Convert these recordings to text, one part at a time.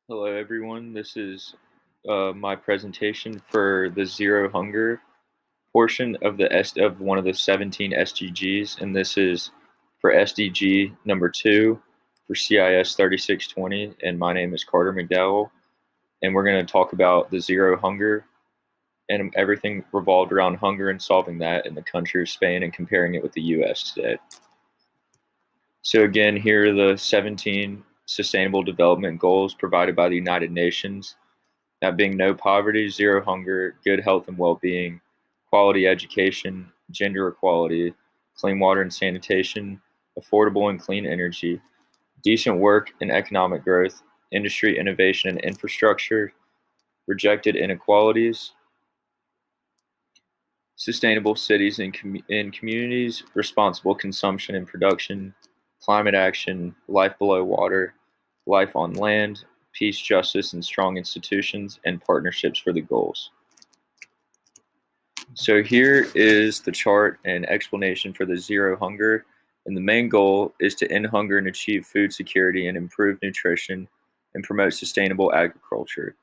Hello, everyone. This is my presentation for the Zero Hunger portion of of one of the 17 SDGs, and this is for SDG number 2 for CIS 3620. And my name is Carter McDowell, and we're going to talk about the Zero Hunger and everything revolved around hunger and solving that in the country of Spain and comparing it with the U.S. today. So again, here are the 17 Sustainable Development Goals provided by the United Nations. That being no poverty, zero hunger, good health and well-being, quality education, gender equality, clean water and sanitation, affordable and clean energy, decent work and economic growth, industry innovation and infrastructure, rejected inequalities, sustainable cities and communities, responsible consumption and production, climate action, life below water, life on land, peace, justice, and strong institutions, and partnerships for the goals. So here is the chart and explanation for the zero hunger. And the main goal is to end hunger and achieve food security and improve nutrition and promote sustainable agriculture.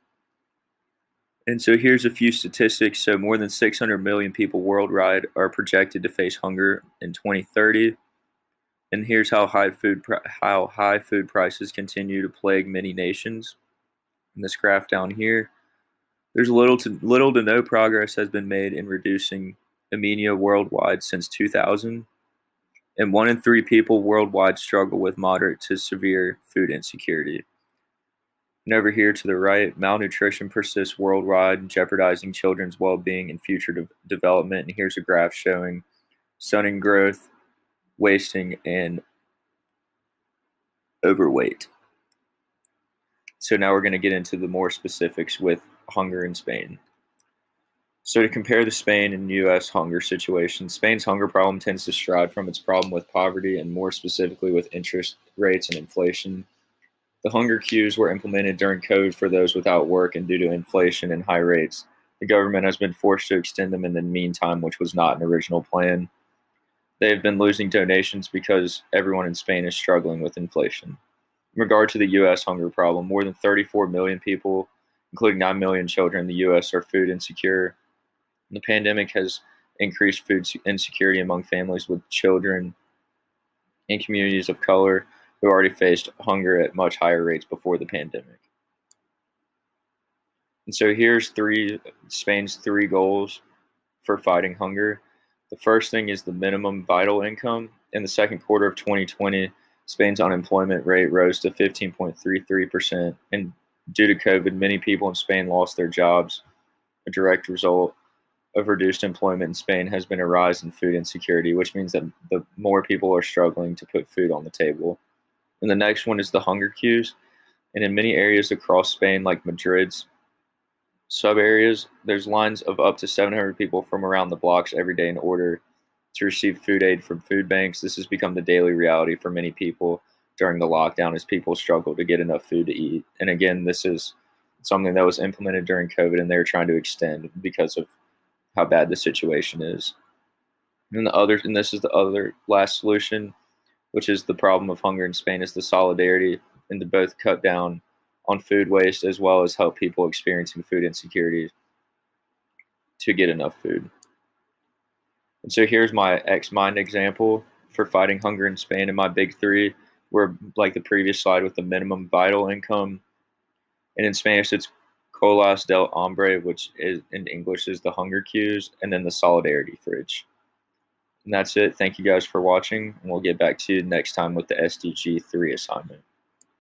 And so here's a few statistics. So more than 600 million people worldwide are projected to face hunger in 2030. And here's how high food prices continue to plague many nations. In this graph down here, there's little to no progress has been made in reducing anemia worldwide since 2000, and 1 in 3 people worldwide struggle with moderate to severe food insecurity. And over here to the right, malnutrition persists worldwide, jeopardizing children's well-being and future development. And here's a graph showing stunning growth, wasting, and overweight. So now we're going to get into the more specifics with hunger in Spain. So to compare the Spain and U.S. hunger situation, Spain's hunger problem tends to stride from its problem with poverty and more specifically with interest rates and inflation. The hunger queues were implemented during COVID for those without work, and due to inflation and high rates, the government has been forced to extend them in the meantime, which was not an original plan. They have been losing donations because everyone in Spain is struggling with inflation. In regard to the U.S. hunger problem, more than 34 million people, including 9 million children in the U.S., are food insecure. The pandemic has increased food insecurity among families with children and communities of color who already faced hunger at much higher rates before the pandemic. And so here's Spain's 3 goals for fighting hunger. The first thing is the minimum vital income. In the second quarter of 2020, Spain's unemployment rate rose to 15.33%, and due to COVID, many people in Spain lost their jobs. A direct result of reduced employment in Spain has been a rise in food insecurity, which means that the more people are struggling to put food on the table. And the next one is the hunger queues. And in many areas across Spain, like Madrid's sub areas, there's lines of up to 700 people from around the blocks every day in order to receive food aid from food banks. This has become the daily reality for many people during the lockdown as people struggle to get enough food to eat. And again, this is something that was implemented during COVID, and they're trying to extend because of how bad the situation is. And this is the other last solution, which is the problem of hunger in Spain, is the solidarity, and to both cut down on food waste as well as help people experiencing food insecurity to get enough food. And so here's my X-Mind example for fighting hunger in Spain, and my big 3 were like the previous slide with the minimum vital income, and in Spanish it's colas del hambre, which is in English is the hunger queues, and then the solidarity fridge. And that's it. Thank you guys for watching, and we'll get back to you next time with the SDG 3 assignment.